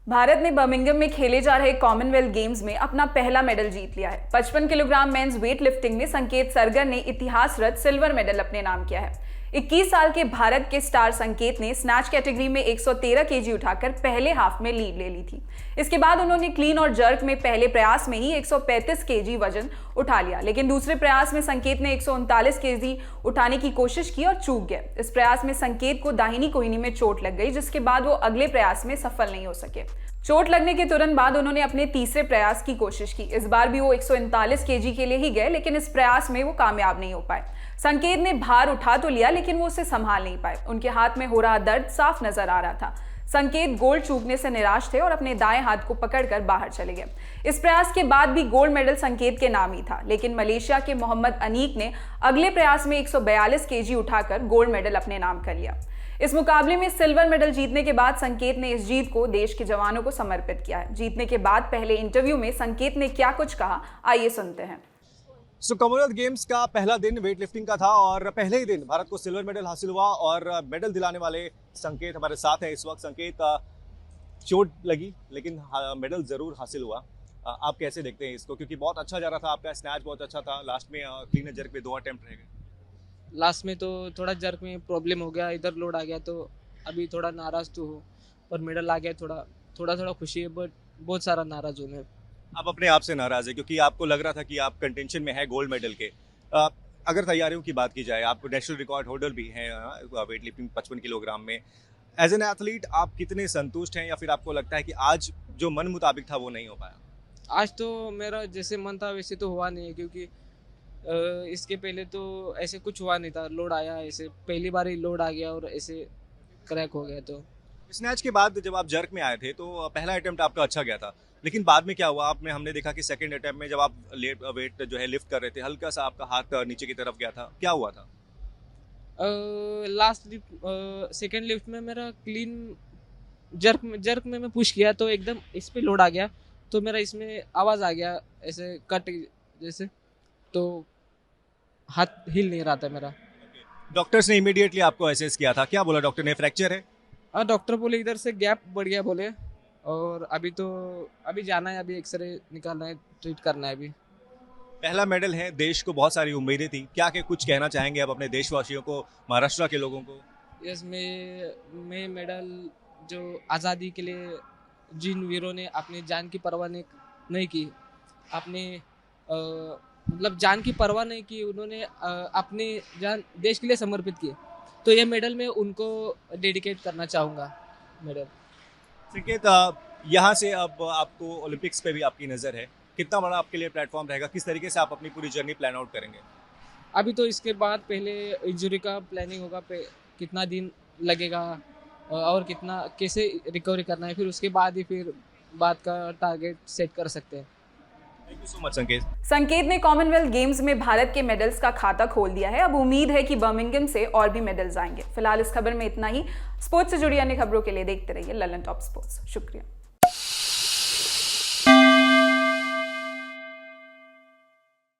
भारत ने बर्मिंघम में खेले जा रहे कॉमनवेल्थ गेम्स में अपना पहला मेडल जीत लिया है। 55 किलोग्राम मेंस वेट लिफ्टिंग में संकेत सरगर ने इतिहास रच सिल्वर मेडल अपने नाम किया है। 21 साल के भारत के स्टार संकेत ने स्नैच कैटेगरी में 113 केजी उठाकर पहले हाफ में लीड ले ली थी। इसके बाद उन्होंने क्लीन और जर्क में पहले प्रयास में ही 135 केजी वजन उठा लिया, लेकिन दूसरे प्रयास में संकेत ने 139 केजी उठाने की कोशिश की और चूक गए। इस प्रयास में संकेत को दाहिनी कोहनी में चोट लग गई, जिसके बाद वो अगले प्रयास में सफल नहीं हो सके। चोट लगने के तुरंत बाद उन्होंने अपने तीसरे प्रयास की कोशिश की। इस बार भी वो 139 केजी के लिए ही गए, लेकिन इस प्रयास में वो कामयाब नहीं हो पाए। संकेत ने भार उठा तो लिया, लेकिन वो उसे संभाल नहीं पाए। उनके हाथ में हो रहा दर्द साफ नजर आ रहा था। संकेत गोल्ड चूकने से निराश थे और अपने दाएं हाथ को पकड़कर बाहर चले गए। इस प्रयास के बाद भी गोल्ड मेडल संकेत के नाम ही था, लेकिन मलेशिया के मोहम्मद अनीक ने अगले प्रयास में 142 केजी उठाकर गोल्ड मेडल अपने नाम कर लिया। इस मुकाबले में सिल्वर मेडल जीतने के बाद संकेत ने इस जीत को देश के जवानों को समर्पित किया है। जीतने के बाद पहले इंटरव्यू में संकेत ने क्या कुछ कहा, आइए सुनते हैं। कॉमनवेल्थ गेम्स का पहला दिन वेट लिफ्टिंग का था और पहले ही दिन भारत को सिल्वर मेडल हासिल हुआ और मेडल दिलाने वाले संकेत हमारे साथ हैं इस वक्त। संकेत, चोट लगी लेकिन मेडल जरूर हासिल हुआ। आप कैसे देखते हैं इसको, क्योंकि बहुत अच्छा जा रहा था आपका स्नैच, बहुत अच्छा था, लास्ट में क्लीन जर्क पे 2 अटेम्प्ट रह गए। लास्ट में तो थोड़ा जर्क में प्रॉब्लम हो गया, इधर लोड आ गया, तो अभी थोड़ा नाराज तो हूँ, पर मेडल आ गया, थोड़ा खुशी है, बट बहुत सारा नाराज हूँ मैं। आप अपने आप से नाराज है क्योंकि आपको लग रहा था कि आप कंटेंशन में है गोल्ड मेडल के। अगर तैयारियों की बात की जाए, आप नेशनल रिकॉर्ड होल्डर भी हैं वेट लिफ्टिंग 55 किलोग्राम में। एज एन एथलीट आप कितने संतुष्ट हैं, या फिर आपको लगता है कि आज जो मन मुताबिक था वो नहीं हो पाया? आज तो मेरा जैसे मन था वैसे तो हुआ नहीं है, क्योंकि इसके पहले तो ऐसे कुछ हुआ नहीं था। लोड आया, ऐसे पहली बार ही लोड आ गया और ऐसे क्रैक हो गया। तो स्नैच के बाद जब आप जर्क में आए थे तो पहला अटेम्प्ट आपका अच्छा गया था, लेकिन बाद में क्या हुआ? हमने देखा कि सेकंड अटेम्प्ट में जब आप वेट जो है लिफ्ट कर रहे थे, हल्का सा आपका हाथ नीचे की तरफ गया था, क्या हुआ था? लास्ट लिफ्ट, सेकेंड लिफ्ट में मेरा क्लीन जर्क में मैं पुश किया तो एकदम इस पे लोड आ गया, तो मेरा इसमें आवाज़ आ गया ऐसे कट जैसे, तो हाथ हिल नहीं रहा था मेरा। डॉक्टर्स ने इमीडिएटली आपको असेस किया था, क्या बोला डॉक्टर ने? फ्रैक्चर है? हाँ, डॉक्टर बोले इधर से गैप बढ़ गया बोले, और अभी जाना है, अभी एक्सरे निकालना है, ट्रीट करना है अभी। पहला मेडल है, देश को बहुत सारी उम्मीदें थी, क्या कुछ कहना चाहेंगे आप अपने देशवासियों को, महाराष्ट्र के लोगों को? यस, मैं मेडल जो आज़ादी के लिए जिन वीरों ने अपनी जान की परवाह नहीं की, अपने मतलब जान की परवाह नहीं की, उन्होंने अपनी जान देश के लिए समर्पित की, तो ये मेडल मैं उनको डेडिकेट करना चाहूँगा मेडल। संकेत, यहाँ से अब आपको ओलंपिक्स पे भी आपकी नज़र है, कितना बड़ा आपके लिए प्लेटफॉर्म रहेगा, किस तरीके से आप अपनी पूरी जर्नी प्लान आउट करेंगे? अभी तो इसके बाद पहले इंजरी का प्लानिंग होगा, कितना दिन लगेगा और कैसे रिकवरी करना है, फिर उसके बाद ही फिर बात का टारगेट सेट कर सकते हैं। थैंक यू सो मच संकेत। संकेत ने कॉमनवेल्थ गेम्स में भारत के मेडल्स का खाता खोल दिया है। अब उम्मीद है कि बर्मिंघम से और भी मेडल्स आएंगे। फिलहाल इस खबर में इतना ही। स्पोर्ट्स से जुड़ी अन्य खबरों के लिए देखते रहिए ललन टॉप स्पोर्ट्स। शुक्रिया।